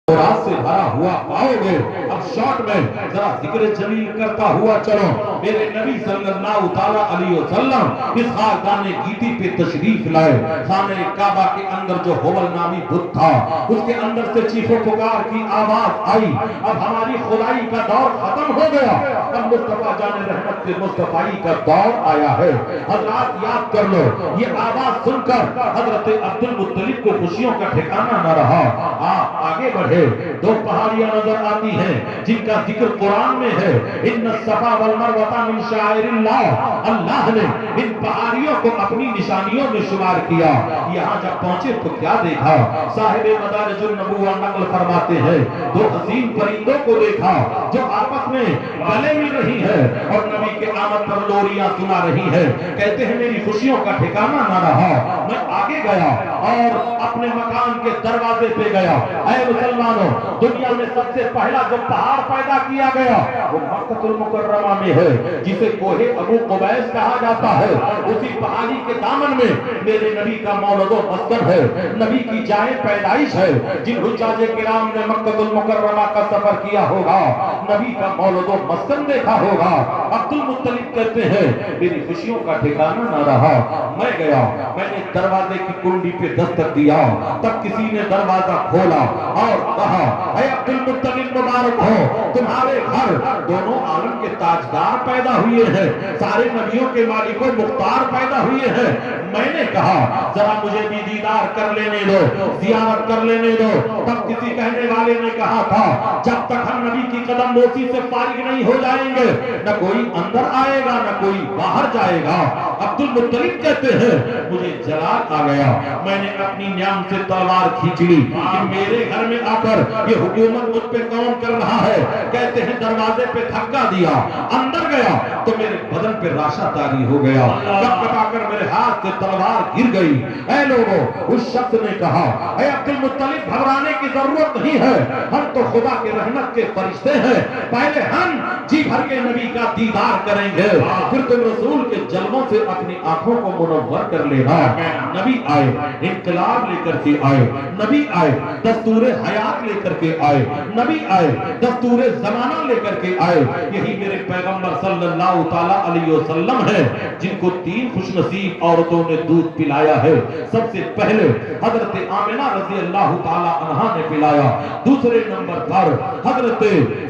रात से भरा हुआ पाओगे। अब शॉर्ट में जरा जिक्र जमील करता हुआ चलो। मेरे नबी सल्लल्लाहु ताला अलैहि वसल्लम इस खाने गीती पे तशरीफ लाए। खाने काबा के अंदर जो होवल नामी बुत था, उसके अंदर से चीखो पुकार की आवाज आई। अब हमारी खुदाई का दौर खत्म हो गया, अब मुस्तफा जाने रहमत से मुस्तफाई का दौर आया है। हजरात याद कर लो, ये आवाज सुनकर हजरत अब्दुल मुत्तलिब को खुशियों का ठिकाना न रहा। आप आगे बढ़े, दो पहाड़ियां नजर आती हैं जिनका जिक्र कुरान में है। इन्न सफा वल मरवा मिन शाइरिल्लाह, अल्लाह ने इन पहाड़ियों को अपनी निशानियों में शुमार किया। यहाँ जब पहुंचे तो क्या देखा? साहिब मदारिजुन नबुव्वा नकल फरमाते हैं, दो हसीन परिंदों को देखा जो आपस में गले मिल रही है और नबी के आमद पर लोरियां सुना रही है। कहते हैं मेरी खुशियों का ठिकाना ना रहा। मैं आगे गया और अपने मकान के दरवाजे पे गया। ऐ मुसलमानों, दुनिया में सबसे पहला जो पहाड़ पैदा किया गया वो मक्कतुल मुकर्रमा में है, जिसे कोहे अबू कुबैस कहा जाता है। उसी पहाड़ी के दामन में मेरे नबी का मौलदो मस्कन है, नबी की जाए पैदाइश है। जिन हुज्जाजे किराम ने मक्कतुल मुकर्रमा का सफर किया होगा, नबी का मौलदो मस्कन देखा होगा। अब्दुल मुत्तलिब कहते हैं मेरी खुशियों का ठिकाना ना रहा। मैं गया, मैंने दरवाजे की कुंडी पे दस्तक दिया, तब किसी ने दरवाजा खोला और कहा, ऐ अब्दुल मुत्तलिब मुबारक हो, तुम्हारे घर दोनों आलम के ताजदार पैदा हुए हैं, सारे नबियों के मालिको मुख्तार पैदा हुए हैं। मैंने कहा जरा मुझे भी दीदार कर लेने दो, जियारत कर लेने दो। तब किसी कहने वाले ने कहा था, जब तक हम नबी की कदम बोसी से फारिग नहीं हो जाएंगे, न कोई अंदर आएगा न कोई बाहर जाएगा। अब्दुल मुत्तलिब कहते हैं मुझे जलाल आ गया, मैंने अपनी न्याम से तलवार खींच ली कि मेरे घर में आकर ये हुकूमत मुझ पे कौन कर रहा है। कहते हैं दरवाजे पे धक्का दिया, अंदर गया तो मेरे बदन पे राशा तारी हो गया, कटाकर मेरे हाथ से तलवार गिर गई। ऐ लोगों, उस शख्स ने कहा, ऐ अब्दुल मुत्तलिब घबराने की जरूरत नहीं है, हम तो खुदा के रहमत के फरिश्ते हैं। पहले हम जी भर के नबी का दीदार करेंगे, फिर तुम रसूल के जलवों से अपनी आंखों को मुनव्वर कर लेना। नबी आए, इनकलाब लेकर के आए, नबी आए दस्तूर हयात लेकर के आए, नबी आए दस्तूर जमाना लेकर के आए। यही मेरे पैगंबर सल्लल्लाहु ताला अलैहि वसल्लम है जिनको तीन खुशनसीब औरतों ने दूध पिलाया है। सबसे पहले हजरत आमिना रजी अल्लाह ताला अन्हा ने पिलाया, दूसरे नंबर पर हजरत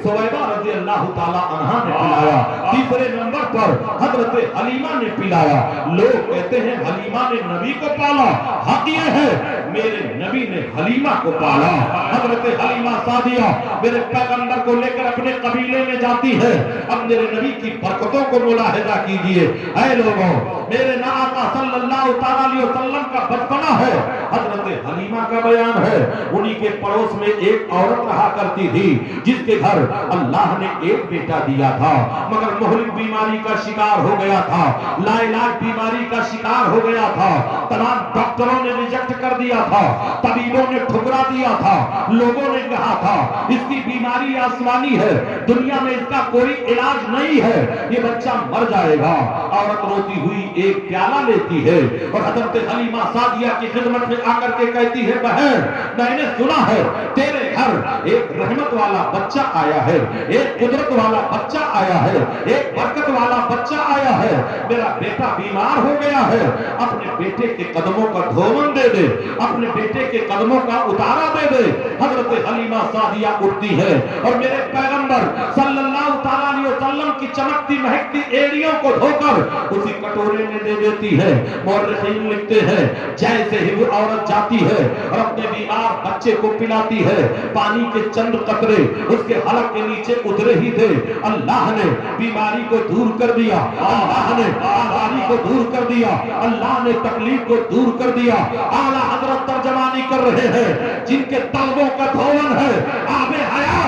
सुवैबा रजी अल्लाह ताला अन्हा ने पिलाया, तीसरे नंबर पर हजरत हलीमा ने पिलाया। लोग कहते हैं हलीमा ने नबी को पाला, हक ये है मेरे नबी ने हलीमा को पाला। हजरत हलीमा सादिया मेरे पैगंबर को लेकर अपने कबीले में जाती है। अब मेरे नबी की बरकतों को मुलाहिजा कीजिए। ऐ लोगों, मेरे आका सल्लल्लाहु अलैहि वसल्लम का बचपना है, हजरत हलीमा का बयान है। उन्हीं के पड़ोस में एक औरत रहा करती थी जिसके घर अल्लाह ने एक बेटा दिया था, मगर मुहलिक बीमारी का शिकार हो गया था, लाइलाज बीमारी का शिकार हो गया था। तमाम डॉक्टरों ने रिजेक्ट कर दिया था, तबीबों ने ठुकरा दिया था, लोगों ने कहा था इसकी बीमारी आसमानी है, दुनिया में इसका कोई इलाज नहीं है, ये बच्चा मर जाएगा। औरत रोती हुई एक प्याला लेती है और हजरत हलीमा सादिया की खिदमत में आकर के कहती है, बहन मैंने सुना है तेरे घर एक रहमत वाला बच्चा आया है, एक कुदरत वाला बच्चा आया है, एक बरकत वाला बच्चा आया है, मेरा बेटा बीमार हो गया है, अपने बेटे के कदमों का धोवन दे दे, अपने बेटे के कदमों का उतारा दे दे। हजरत हलीमा सादिया उठती है और मेरे पैगंबर सल्लल्लाहु अलैहि वसल्लम की चमकती महकती एड़ियों को धोकर उसी कटोरे में दे देती है। मुअर्रिखीन लिखते हैं जैसे ही वो औरत जाती है और अपने बीमार बच्चे को पिलाती है, पानी के चंद कतरे उसके हलक के नीचे उतरे ही थे, अल्लाह ने बीमारी को दूर कर दिया, अल्लाह ने बीमारी को दूर कर दिया, अल्लाह ने तकलीफ को दूर कर दिया। आला हजरत तर्जमानी कर रहे हैं जिनके तलबों का धोवन है आबे हयात